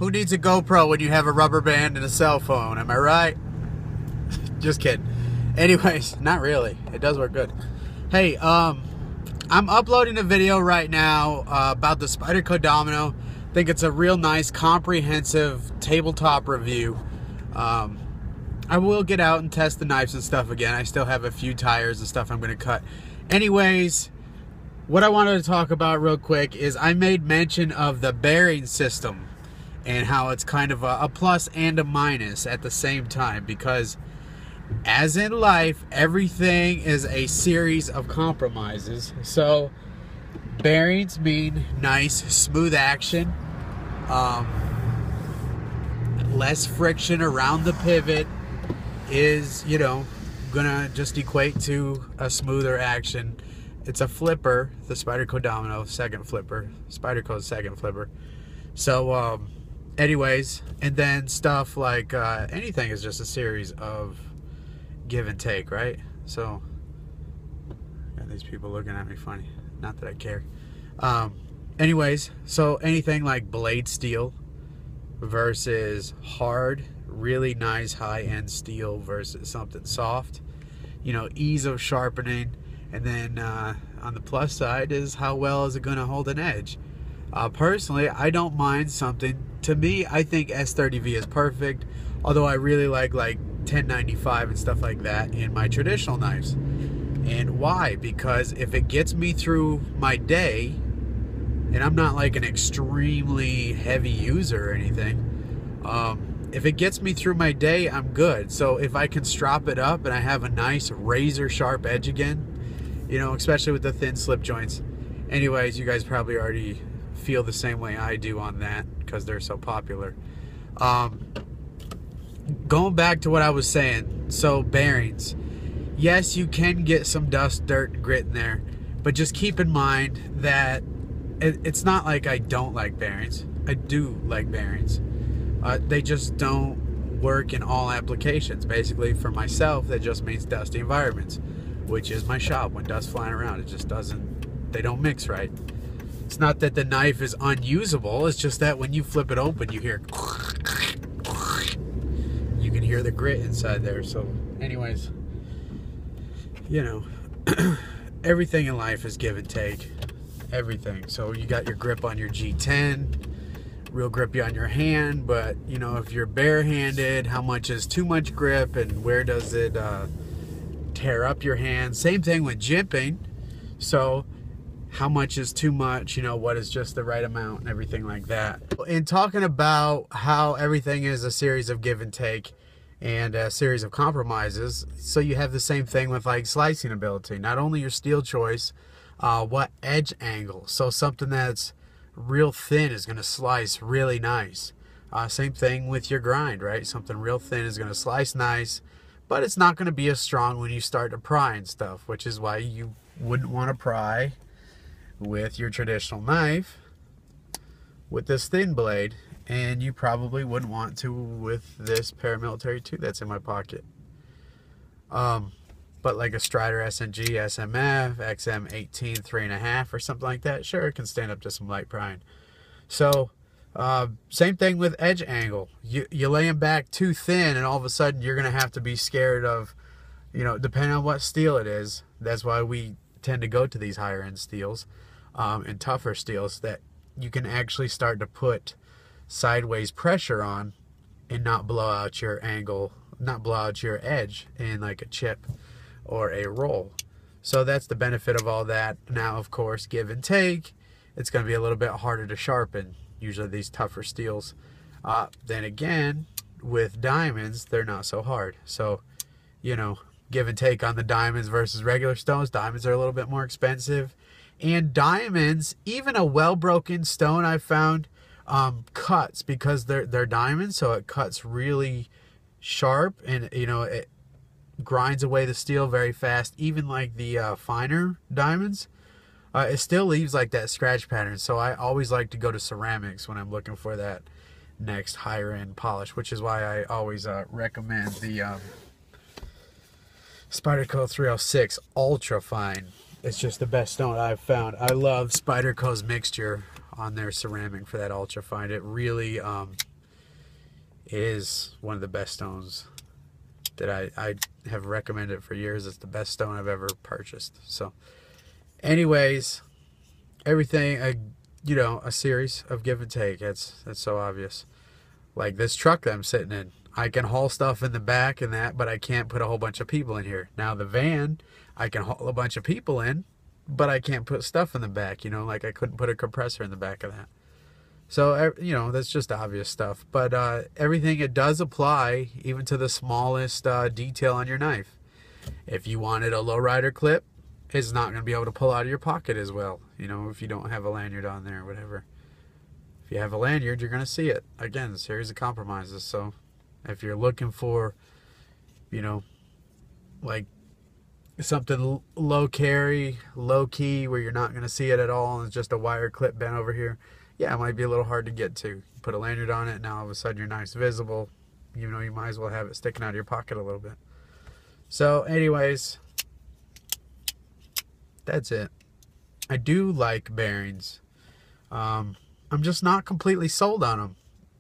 Who needs a GoPro when you have a rubber band and a cell phone? Am I right? Just kidding. Anyways, not really. It does work good. Hey, I'm uploading a video right now about the Spyderco Domino. I think it's a real nice, comprehensive tabletop review. I will get out and test the knives and stuff again. I still have a few tires and stuff I'm going to cut. Anyways, what I wanted to talk about real quick is I made mention of the bearing system and how it's kind of a plus and a minus at the same time, because as in life, everything is a series of compromises. So bearings mean nice, smooth action, less friction around the pivot is, you know, gonna just equate to a smoother action. It's a flipper, the Spyderco Domino second flipper, Spyderco's second flipper. So anyways, and then stuff like anything is just a series of give and take, right? So got these people looking at me funny, not that I care. Anyways, so anything like blade steel versus hard, really nice high-end steel versus something soft, you know, ease of sharpening. And then on the plus side is how well is it going to hold an edge. Personally, I don't mind something. To me, I think S30V is perfect, although I really like 1095 and stuff like that in my traditional knives. And why? Because if it gets me through my day, and I'm not like an extremely heavy user or anything, if it gets me through my day, I'm good. So if I can strop it up and I have a nice razor sharp edge again, you know, especially with the thin slip joints. Anyways, you guys probably already feel the same way I do on that because they're so popular. Going back to what I was saying, so bearings. Yes, you can get some dust, dirt, and grit in there, but just keep in mind that it's not like I don't like bearings. I do like bearings. They just don't work in all applications. Basically, for myself, that just means dusty environments, which is my shop. When dust flying around, it just doesn't, they don't mix right. It's not that the knife is unusable, it's just that when you flip it open, you hear, you can hear the grit inside there. So anyways, you know, everything in life is give and take. Everything. So you got your grip on your G10, real grippy on your hand, but you know, if you're barehanded, how much is too much grip and where does it tear up your hand? Same thing with jimping. So how much is too much, you know, what is just the right amount and everything like that. In talking about how everything is a series of give and take and a series of compromises, so you have the same thing with like slicing ability. Not only your steel choice, what edge angle. So something that's real thin is going to slice really nice. Same thing with your grind, right? Something real thin is going to slice nice, but it's not going to be as strong when you start to pry and stuff, which is why you wouldn't want to pry with your traditional knife with this thin blade, and you probably wouldn't want to with this paramilitary 2 that's in my pocket. But like a Strider SNG, SMF, XM18 3.5 or something like that, sure, it can stand up to some light prying. So same thing with edge angle. You lay them back too thin, and all of a sudden you're going to have to be scared of, you know, depending on what steel it is. That's why we tend to go to these higher end steels and tougher steels that you can actually start to put sideways pressure on and not blow out your angle, not blow out your edge in like a chip or a roll. So that's the benefit of all that. Now, of course, give and take, it's going to be a little bit harder to sharpen, usually these tougher steels. Then again, with diamonds, they're not so hard. So, you know, give and take on the diamonds versus regular stones. Diamonds are a little bit more expensive. And diamonds, even a well-broken stone, I've found, cuts because they're diamonds, so it cuts really sharp, and, you know, it grinds away the steel very fast. Even like the finer diamonds, it still leaves like that scratch pattern. So I always like to go to ceramics when I'm looking for that next higher end polish, which is why I always recommend the Spyderco 306 Ultra Fine. It's just the best stone I've found. I love Spyderco's mixture on their ceramic for that Ultra Fine. It really is one of the best stones that I have recommended for years. It's the best stone I've ever purchased. So anyways, everything, you know, a series of give and take. That's so obvious. Like this truck that I'm sitting in, I can haul stuff in the back and that, but I can't put a whole bunch of people in here. Now the van, I can haul a bunch of people in, but I can't put stuff in the back, you know, like I couldn't put a compressor in the back of that. So, you know, that's just obvious stuff. But everything, it does apply, even to the smallest detail on your knife. If you wanted a lowrider clip, it's not going to be able to pull out of your pocket as well, you know, if you don't have a lanyard on there or whatever. If you have a lanyard, you're going to see it. Again, a series of compromises. So if you're looking for, you know, like something low carry, low key, where you're not going to see it at all, and it's just a wire clip bent over here, yeah, it might be a little hard to get to. You put a lanyard on it, now all of a sudden your knife's visible. You know, you might as well have it sticking out of your pocket a little bit. So anyways, that's it. I do like bearings. I'm just not completely sold on them.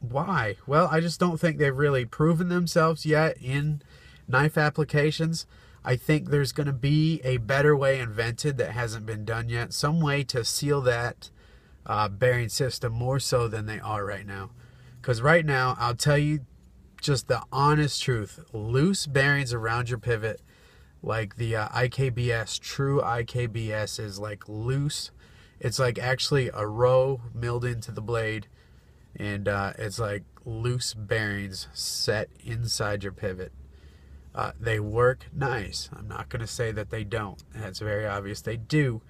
Why? Well, I just don't think they've really proven themselves yet in knife applications. I think there's going to be a better way invented that hasn't been done yet. Some way to seal that bearing system more so than they are right now. Because right now, I'll tell you just the honest truth. Loose bearings around your pivot, like the IKBS, true IKBS is like loose. It's like actually a row milled into the blade. And it's like loose bearings set inside your pivot. They work nice. I'm not going to say that they don't. That's very obvious. They do.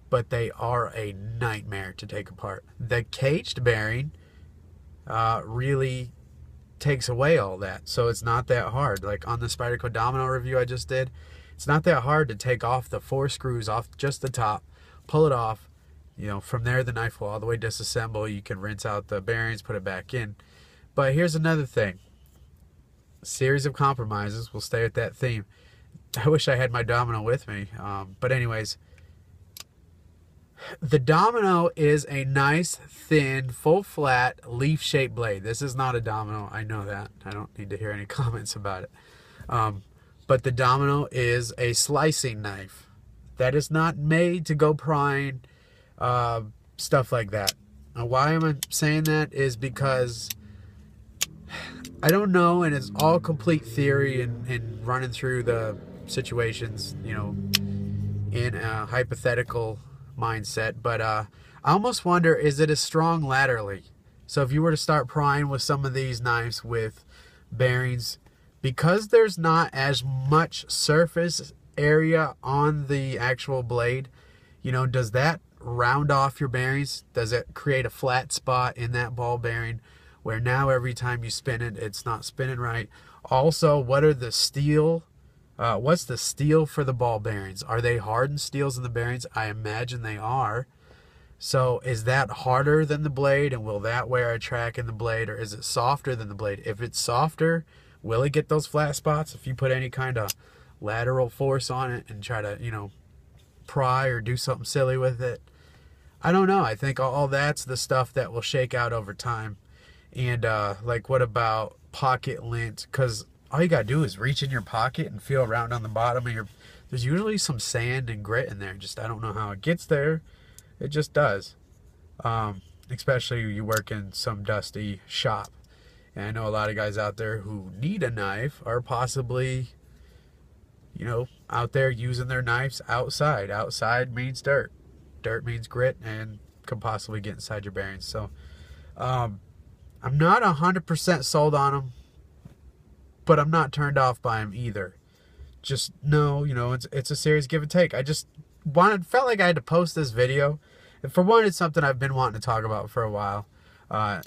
But they are a nightmare to take apart. The caged bearing really takes away all that. So it's not that hard. Like on the Spyderco Domino review I just did, it's not that hard to take off the 4 screws off just the top, pull it off. You know, from there the knife will all the way disassemble. You can rinse out the bearings, put it back in. But here's another thing. A series of compromises. We'll stay with that theme. I wish I had my Domino with me. But anyways, the Domino is a nice, thin, full flat, leaf-shaped blade. This is not a Domino. I know that. I don't need to hear any comments about it. But the Domino is a slicing knife. That is not made to go prying, stuff like that. Now, why am I saying that is because I don't know, and it's all complete theory and running through the situations, you know, in a hypothetical mindset, but I almost wonder, is it as strong laterally? So if you were to start prying with some of these knives with bearings, because there's not as much surface area on the actual blade, you know, does that round off your bearings? Does it create a flat spot in that ball bearing where now every time you spin it, it's not spinning right? Also, what are the steel what's the steel for the ball bearings? Are they hardened steels in the bearings? I imagine they are. So is that harder than the blade, and will that wear a track in the blade, or is it softer than the blade? If it's softer, will it get those flat spots if you put any kind of lateral force on it and try to, you know, pry or do something silly with it? I don't know. I think all that's the stuff that will shake out over time. And like, what about pocket lint? Because all you gotta do is reach in your pocket and feel around on the bottom of your, there's usually some sand and grit in there. Just, I don't know how it gets there. It just does. Especially you work in some dusty shop. And I know a lot of guys out there who need a knife are possibly, you know, out there using their knives outside. Outside means dirt. Dirt means grit and can possibly get inside your bearings. So I'm not 100% sold on them, but I'm not turned off by them either. Just know, you know, it's a serious give and take. I just felt like I had to post this video. And for one, it's something I've been wanting to talk about for a while.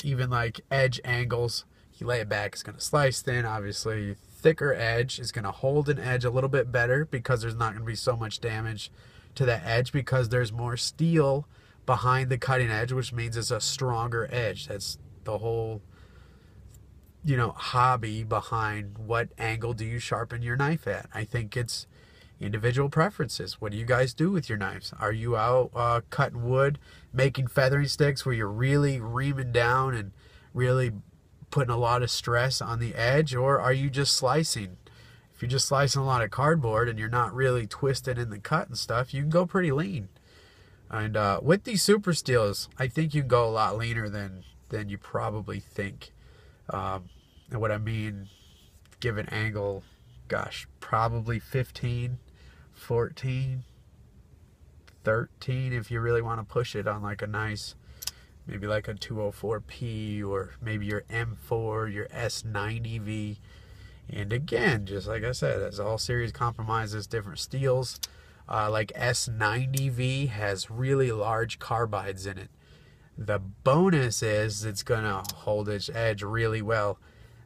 Even like edge angles. You lay it back, it's going to slice thin. Obviously, thicker edge is going to hold an edge a little bit better because there's not going to be so much damage to that edge because there's more steel behind the cutting edge, which means it's a stronger edge. That's the whole, you know, hobby behind what angle do you sharpen your knife at. I think it's individual preferences. What do you guys do with your knives? Are you out cutting wood, making feathering sticks where you're really reaming down and really putting a lot of stress on the edge, or are you just slicing? If you're just slicing a lot of cardboard and you're not really twisting in the cut and stuff, you can go pretty lean. And with these super steels, I think you can go a lot leaner than you probably think. And what I mean, give an angle, gosh, probably 15, 14, 13 if you really want to push it on like a nice, maybe like a 204P, or maybe your M4, your S90V. And again, just like I said, as all series compromises different steels, like S90V has really large carbides in it. The bonus is it's going to hold its edge really well.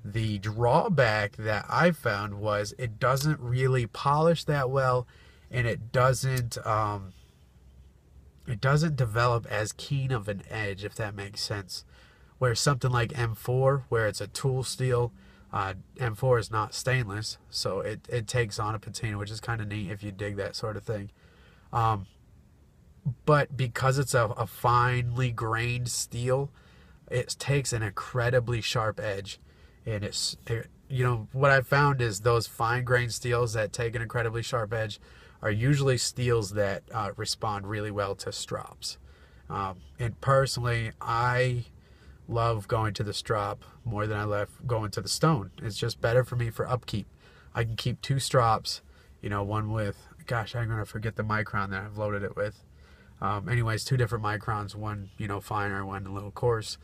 The drawback that I found was it doesn't really polish that well, and it doesn't develop as keen of an edge, if that makes sense. Where something like M4, where it's a tool steel, M4 is not stainless, so it takes on a patina, which is kind of neat if you dig that sort of thing. But because it's a finely grained steel, it takes an incredibly sharp edge. And you know, what I've found is those fine grained steels that take an incredibly sharp edge are usually steels that respond really well to strops. And personally, I love going to the strop more than I love going to the stone. It's just better for me for upkeep. I can keep 2 strops, you know, one with, gosh, I'm going to forget the micron that I've loaded it with. Anyways, 2 different microns, one, you know, finer, one a little coarse,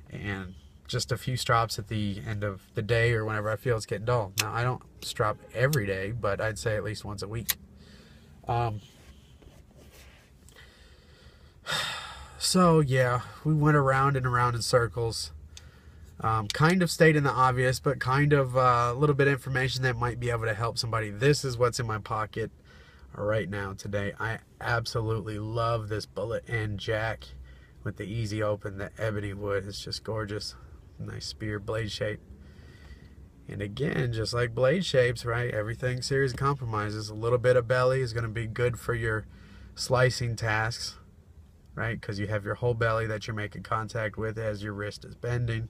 and just a few strops at the end of the day or whenever I feel it's getting dull. Now, I don't strop every day, but I'd say at least once a week. So yeah, we went around and around in circles. Kind of stayed in the obvious, but kind of a little bit of information that might be able to help somebody. This is what's in my pocket right now today. I absolutely love this bullet end jack with the easy open. The ebony wood is just gorgeous. Nice spear blade shape. And again, just like blade shapes, right? Everything series compromises. A little bit of belly is going to be good for your slicing tasks, right? Because you have your whole belly that you're making contact with as your wrist is bending,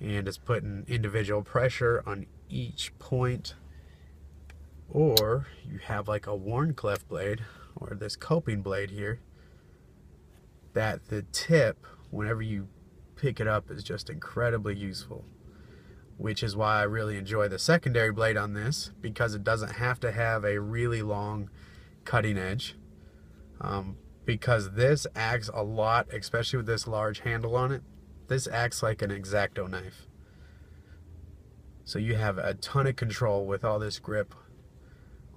and it's putting individual pressure on each point. Or you have like a Wharncliffe blade, or this coping blade here, that the tip, whenever you pick it up, is just incredibly useful. Which is why I really enjoy the secondary blade on this, because it doesn't have to have a really long cutting edge. Because this acts a lot, especially with this large handle on it, this acts like an X-Acto knife. So you have a ton of control with all this grip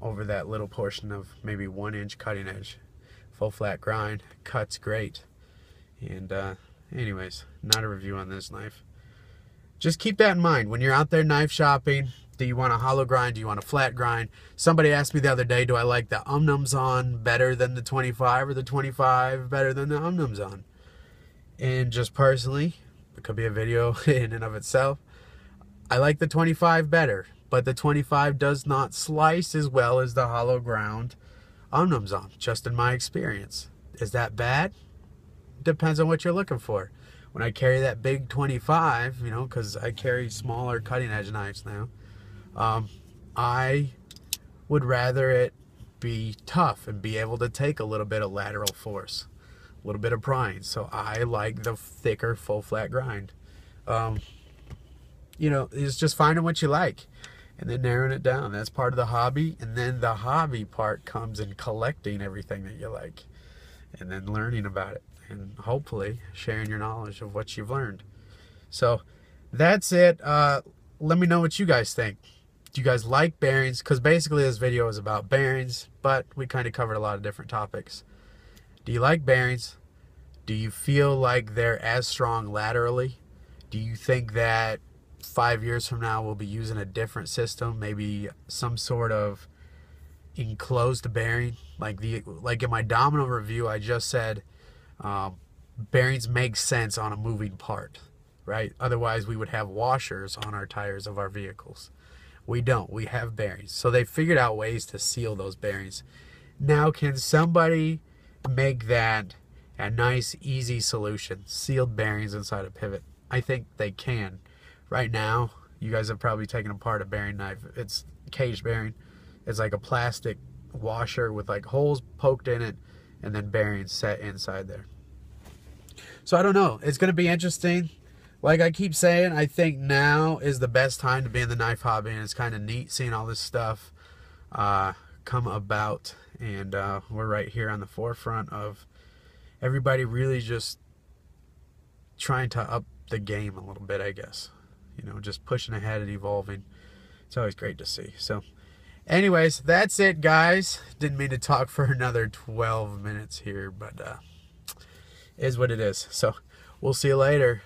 over that little portion of maybe 1 inch cutting edge. Full flat grind, cuts great. And anyways, not a review on this knife. Just keep that in mind when you're out there knife shopping. Do you want a hollow grind? Do you want a flat grind? Somebody asked me the other day, do I like the On better than the 25, or the 25 better than the On? And just personally, it could be a video in and of itself, I like the 25 better, but the 25 does not slice as well as the hollow ground On, just in my experience. Is that bad? Depends on what you're looking for. When I carry that big 25, you know, because I carry smaller cutting edge knives now, I would rather it be tough and be able to take a little bit of lateral force, a little bit of prying. So I like the thicker full flat grind. You know, it's just finding what you like and then narrowing it down. That's part of the hobby. And then the hobby part comes in collecting everything that you like and then learning about it, and hopefully sharing your knowledge of what you've learned. So that's it. Let me know what you guys think. Do you guys like bearings? Because basically this video is about bearings, but we kind of covered a lot of different topics. Do you like bearings? Do you feel like they're as strong laterally? Do you think that 5 years from now we'll be using a different system, maybe some sort of enclosed bearing? Like in my Domino review, I just said bearings make sense on a moving part, right? Otherwise we would have washers on our tires of our vehicles. We don't. We have bearings. So they figured out ways to seal those bearings. Now, can somebody make that a nice, easy solution? Sealed bearings inside a pivot. I think they can. right now, you guys have probably taken apart a bearing knife. It's cage bearing. It's like a plastic washer with like holes poked in it and then bearings set inside there. So I don't know. It's going to be interesting. Like I keep saying, I think now is the best time to be in the knife hobby, and it's kind of neat seeing all this stuff come about. And we're right here on the forefront of everybody really just trying to up the game a little bit, I guess. You know, just pushing ahead and evolving. It's always great to see. So anyways, that's it, guys. Didn't mean to talk for another 12 minutes here, but is what it is. So we'll see you later.